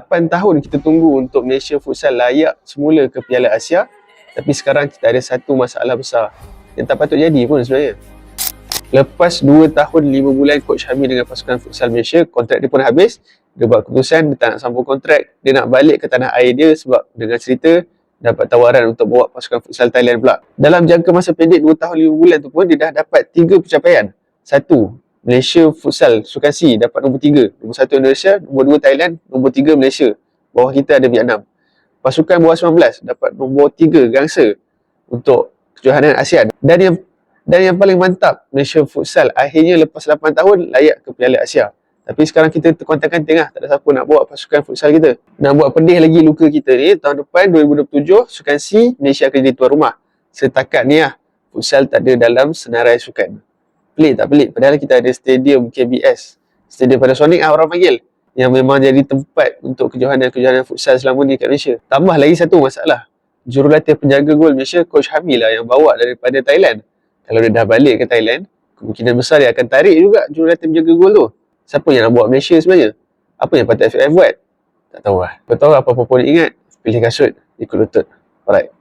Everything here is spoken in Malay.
8 tahun kita tunggu untuk Malaysia Futsal layak semula ke Piala Asia, tapi sekarang kita ada satu masalah besar yang tak patut jadi pun sebenarnya. Lepas 2 tahun 5 bulan Coach Hamid dengan pasukan Futsal Malaysia, kontrak dia pun habis. Dia buat keputusan dia tak nak sambung kontrak, dia nak balik ke tanah air dia sebab dengan cerita dapat tawaran untuk bawa pasukan Futsal Thailand pula. Dalam jangka masa pendek 2 tahun 5 bulan tu pun dia dah dapat 3 pencapaian. 1. Malaysia Futsal Sukan C dapat nombor 3. Nombor 1 Indonesia, nombor 2 Thailand, nombor 3 Malaysia. Bawah kita ada Vietnam. Pasukan bawah 19 dapat nombor 3 gangsa untuk kejohanan ASEAN. Dan yang paling mantap, Malaysia Futsal akhirnya lepas 8 tahun layak ke Piala Asia. Tapi sekarang kita terkontang-kanting lah, tak ada siapa nak bawa pasukan futsal kita. Nak buat pedih lagi luka kita ni, tahun depan 2027 Sukan C Malaysia akan jadi tuan rumah. Setakat ni lah, futsal tak ada dalam senarai sukan. Pelik tak pelik? Padahal kita ada stadium KBS, stadium Panasonic orang panggil, yang memang jadi tempat untuk kejohanan-kejohanan futsal selama ni kat Malaysia. Tambah lagi satu masalah, jurulatih penjaga gol Malaysia Coach Hamid lah yang bawa daripada Thailand. Kalau dia dah balik ke Thailand, kemungkinan besar dia akan tarik juga jurulatih penjaga gol tu. Siapa yang nak bawa Malaysia sebenarnya? Apa yang patut FFF buat? Tak tahu lah. Kau tahu apa-apa pun ingat, pilih kasut, ikut lutut. Alright.